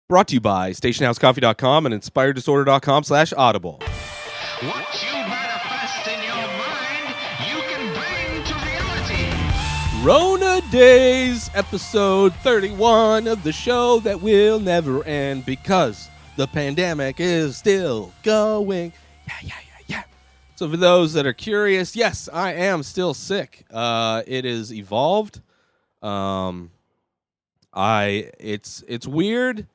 Brought to you by stationhousecoffee.com and inspireddisorder.com/audible. What you manifest in your mind, you can bring to reality. Rona Dayz, episode 31 of the show that will never end because the pandemic is still going. Yeah. So for those that are curious, yes, I am still sick. It is evolved. It's weird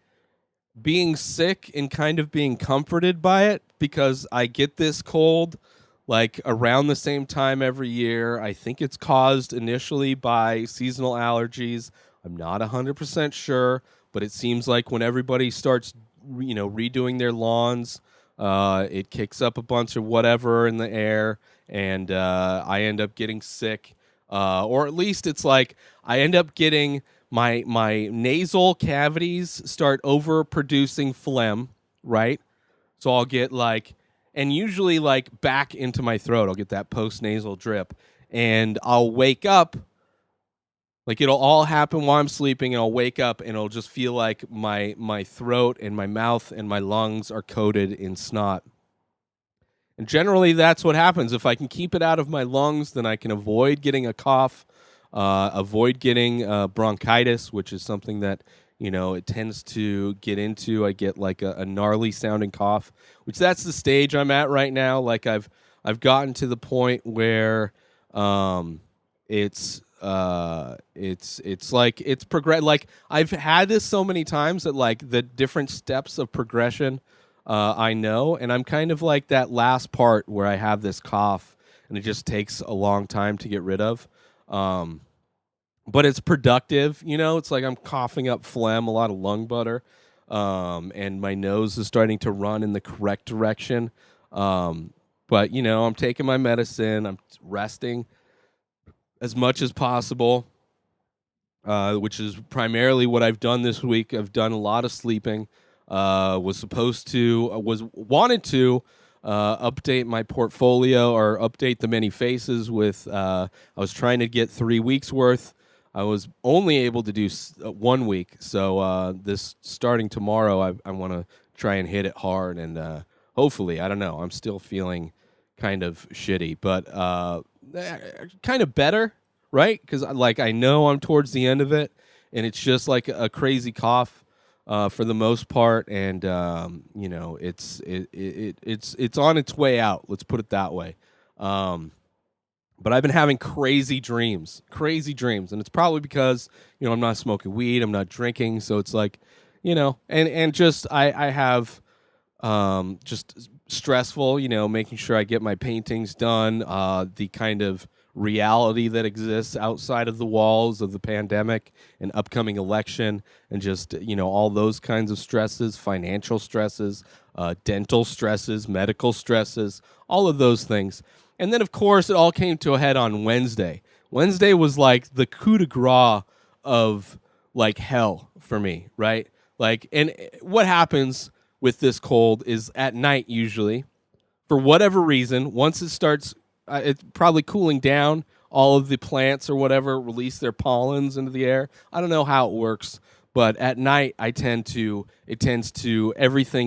being sick and kind of being comforted by it because I get this cold like around the same time every year. I think it's caused initially by seasonal allergies. I'm not 100% sure, but it seems like when everybody starts, redoing their lawns, it kicks up a bunch of whatever in the air, and I end up getting sick. Or at least it's like I end up getting my nasal cavities start overproducing phlegm, right? So I'll get and usually back into my throat, I'll get that post-nasal drip, and I'll wake up, it'll all happen while I'm sleeping, and I'll wake up and it'll just feel like my throat and my mouth and my lungs are coated in snot. And generally that's what happens. If I can keep it out of my lungs, then I can avoid getting a cough, avoid getting bronchitis, which is something that, it tends to get into. I get a gnarly sounding cough, which that's the stage I'm at right now. I've gotten to the point where it's progress. I've had this so many times that the different steps of progression I know, and I'm kind of like that last part where I have this cough and it just takes a long time to get rid of. But it's productive, it's like I'm coughing up phlegm, a lot of lung butter, and my nose is starting to run in the correct direction. But, I'm taking my medicine, I'm resting as much as possible, which is primarily what I've done this week. I've done a lot of sleeping. Wanted to update my portfolio or update the many faces with, I was trying to get 3 weeks worth. I was only able to do 1 week. So, this starting tomorrow, I want to try and hit it hard, and, hopefully, I don't know, I'm still feeling kind of shitty, but, kind of better, right? Cause I know I'm towards the end of it, and it's just like a crazy cough. For the most part, and it's on its way out. Let's put it that way. But I've been having crazy dreams, and it's probably because I'm not smoking weed, I'm not drinking, so it's and just I have just stressful, making sure I get my paintings done, the kind of reality that exists outside of the walls of the pandemic and upcoming election, and just all those kinds of stresses, financial stresses, dental stresses, medical stresses, all of those things. And then of course it all came to a head on Wednesday. Wednesday was like the coup de grace of hell for me, right? And what happens with this cold is at night usually, for whatever reason, once it starts it's probably cooling down, all of the plants or whatever release their pollens into the air. I don't know how it works, but at night everything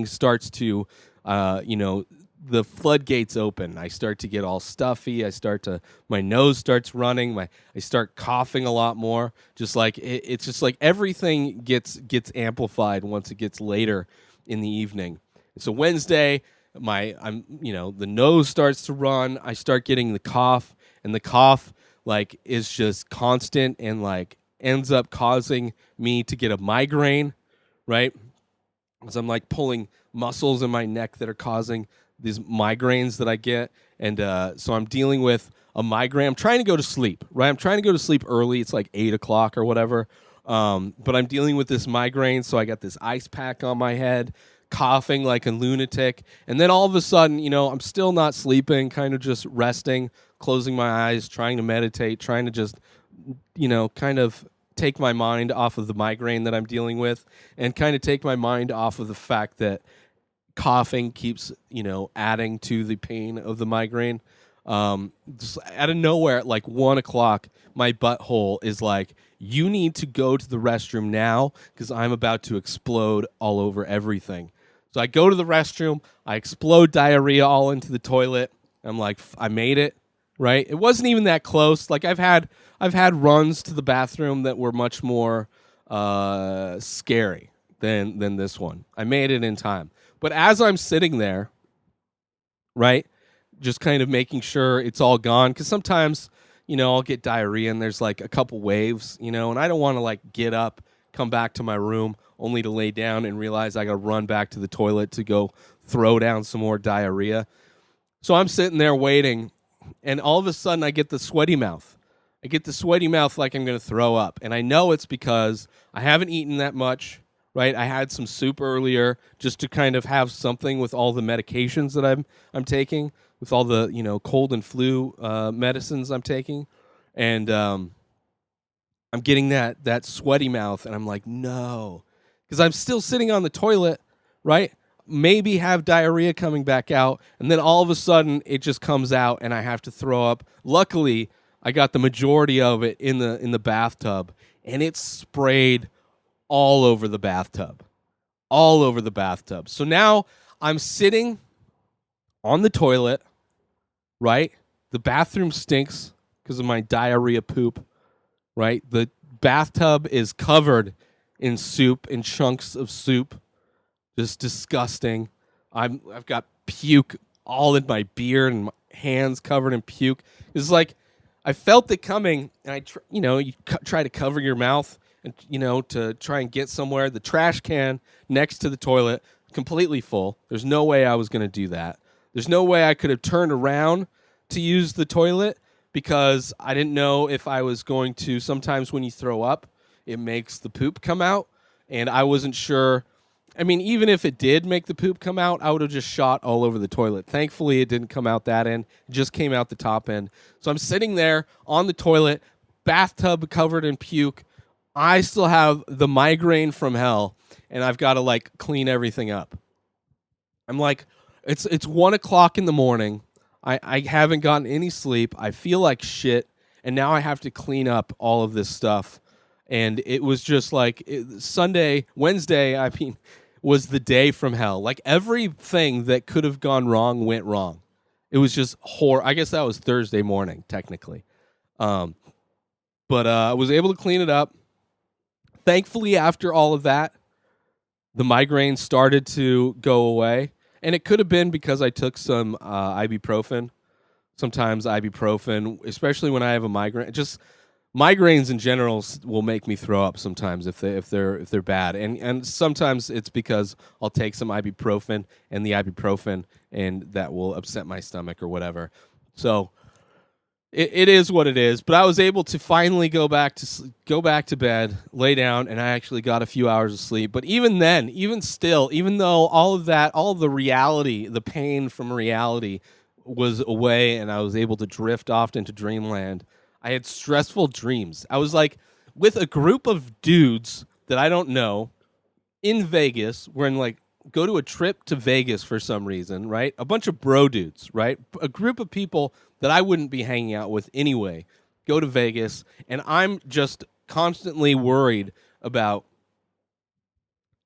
starts to, the floodgates open. I start to get all stuffy. My nose starts running. I start coughing a lot more. Just it's just like everything gets amplified once it gets later in the evening. So Wednesday, the nose starts to run. I start getting the cough, and the cough is just constant and ends up causing me to get a migraine, right? Because I'm pulling muscles in my neck that are causing these migraines that I get, and so I'm dealing with a migraine. I'm trying to go to sleep, right? I'm trying to go to sleep early. It's 8 o'clock or whatever, but I'm dealing with this migraine, so I got this ice pack on my head, coughing like a lunatic, and then all of a sudden, I'm still not sleeping, kind of just resting, closing my eyes, trying to meditate, trying to just, kind of take my mind off of the migraine that I'm dealing with, and kind of take my mind off of the fact that coughing keeps, adding to the pain of the migraine. Just out of nowhere at like 1 o'clock, my butthole is like, you need to go to the restroom now because I'm about to explode all over everything. So I go to the restroom, I explode diarrhea all into the toilet. I'm like, I made it, right? It wasn't even that close. Like I've had runs to the bathroom that were much more scary than this one. I made it in time. But as I'm sitting there, right, just kind of making sure it's all gone, because sometimes, I'll get diarrhea and there's like a couple waves, and I don't want to like get up, come back to my room only to lay down and realize I got to run back to the toilet to go throw down some more diarrhea. So I'm sitting there waiting, and all of a sudden I get the sweaty mouth. I get the sweaty mouth like I'm going to throw up. And I know it's because I haven't eaten that much, right? I had some soup earlier just to kind of have something with all the medications that I'm taking, with all the, cold and flu medicines I'm taking. And I'm getting that sweaty mouth, and I'm like, no. Because I'm still sitting on the toilet, right? Maybe have diarrhea coming back out, and then all of a sudden it just comes out and I have to throw up. Luckily, I got the majority of it in the bathtub, and it sprayed all over the bathtub. All over the bathtub. So now I'm sitting on the toilet, right? The bathroom stinks because of my diarrhea poop, right? The bathtub is covered in soup, in chunks of soup. Just disgusting. I've got puke all in my beard and my hands covered in puke. It's like I felt it coming, and you try to cover your mouth and to try and get somewhere. The trash can next to the toilet completely full. There's no way I was going to do that. There's no way I could have turned around to use the toilet because I didn't know if I was going to. Sometimes when you throw up, it makes the poop come out, and I wasn't sure. I mean, even if it did make the poop come out, I would have just shot all over the toilet. Thankfully, it didn't come out that end. It just came out the top end. So I'm sitting there on the toilet, bathtub covered in puke. I still have the migraine from hell, and I've got to like clean everything up. I'm like, it's 1 o'clock in the morning. I haven't gotten any sleep. I feel like shit, and now I have to clean up all of this stuff. And it was just like Wednesday, was the day from hell. Like everything that could have gone wrong went wrong. It was just horror. I guess that was Thursday morning, technically. But I was able to clean it up. Thankfully, after all of that, the migraine started to go away. And it could have been because I took some ibuprofen. Sometimes ibuprofen, especially when I have a migraine, just migraines in general will make me throw up sometimes if they're bad, and sometimes it's because I'll take some ibuprofen and that will upset my stomach or whatever. So it is what it is. But I was able to finally go back to bed, lay down, and I actually got a few hours of sleep. But even then, even still, even though all of that, all of the reality, the pain from reality was away, and I was able to drift off into dreamland, I had stressful dreams. I was like with a group of dudes that I don't know in Vegas. We're in like go to a trip to Vegas for some reason, right? A bunch of bro dudes, right? A group of people that I wouldn't be hanging out with anyway. Go to Vegas, and I'm just constantly worried about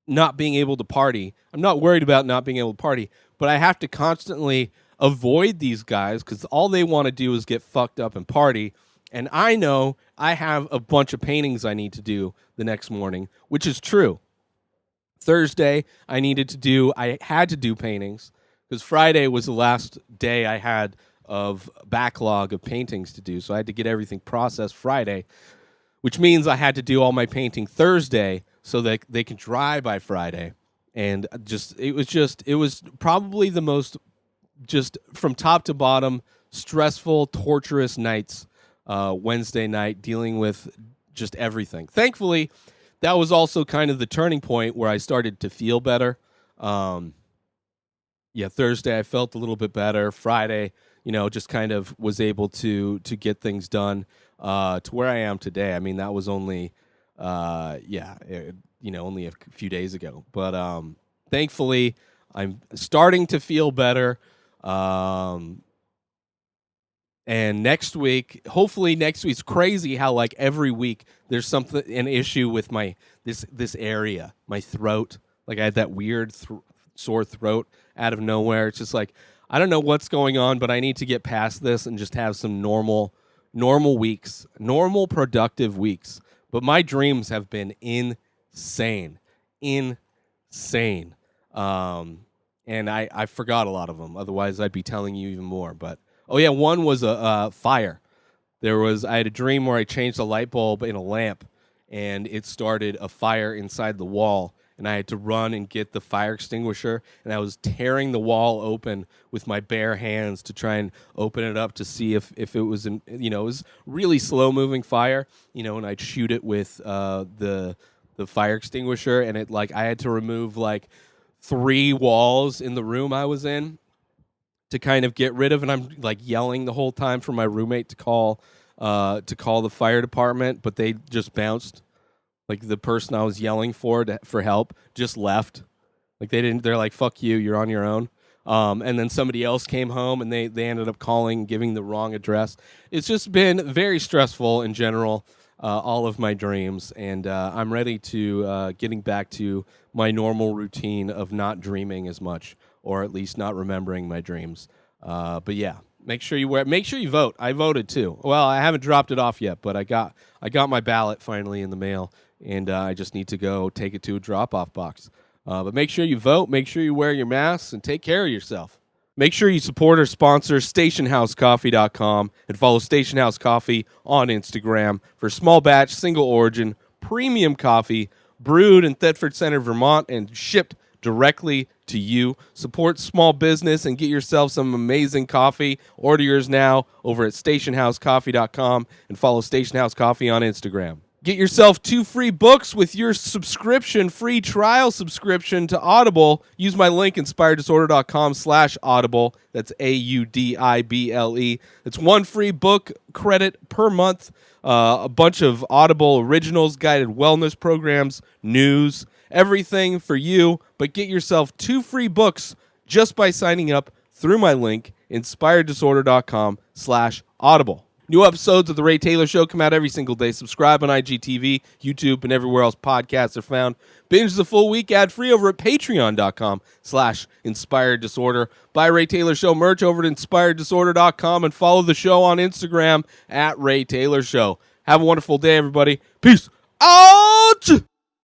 not being able to party. I'm not worried about not being able to party, but I have to constantly avoid these guys because all they want to do is get fucked up and party. And I know I have a bunch of paintings I need to do the next morning, which is true. Thursday, I had to do paintings because Friday was the last day I had of backlog of paintings to do. So I had to get everything processed Friday, which means I had to do all my painting Thursday so that they can dry by Friday. And it was probably the most, just from top to bottom, stressful, torturous nights. Wednesday night, dealing with just everything. Thankfully, that was also kind of the turning point where I started to feel better. Thursday I felt a little bit better. Friday, just kind of was able to get things done to where I am today. I mean, that was only, only a few days ago. But thankfully, I'm starting to feel better. And next week, hopefully next week's crazy how like every week there's an issue with my this area, my throat. Like I had that weird sore throat out of nowhere. It's just like I don't know what's going on, but I need to get past this and just have some normal weeks, normal productive weeks. But my dreams have been insane. And I forgot a lot of them. Otherwise, I'd be telling you even more. But oh yeah, one was a fire. I had a dream where I changed a light bulb in a lamp, and it started a fire inside the wall. And I had to run and get the fire extinguisher, and I was tearing the wall open with my bare hands to try and open it up to see if it was it was really slow moving fire, and I'd shoot it with the fire extinguisher, and it like I had to remove like 3 walls in the room I was in to kind of get rid of, and I'm like yelling the whole time for my roommate to call the fire department, but they just bounced. Like the person I was yelling for help just left. Like they're like, fuck you, you're on your own. And then somebody else came home and they ended up giving the wrong address. It's just been very stressful in general, all of my dreams. And I'm ready to getting back to my normal routine of not dreaming as much, or at least not remembering my dreams. But yeah, make sure you vote. I voted too. Well, I haven't dropped it off yet, but I got my ballot finally in the mail. And I just need to go take it to a drop-off box. But make sure you vote, make sure you wear your masks, and take care of yourself. Make sure you support our sponsor, StationHouseCoffee.com, and follow Station House Coffee on Instagram for small batch, single origin, premium coffee, brewed in Thetford Center, Vermont, and shipped directly to you. Support small business and get yourself some amazing coffee. Order yours now over at StationHouseCoffee.com and follow Station House Coffee on Instagram. Get yourself 2 free books with your free trial subscription to Audible. Use my link, inspireddisorder.com/audible. That's AUDIBLE. It's 1 free book credit per month. A bunch of Audible originals, guided wellness programs, news, everything for you. But get yourself 2 free books just by signing up through my link, inspireddisorder.com/audible. New episodes of The Ray Taylor Show come out every single day. Subscribe on IGTV, YouTube, and everywhere else podcasts are found. Binge the full week ad-free over at patreon.com/inspireddisorder. Buy Ray Taylor Show merch over at inspireddisorder.com and follow the show on Instagram at Ray Taylor Show. Have a wonderful day, everybody. Peace out!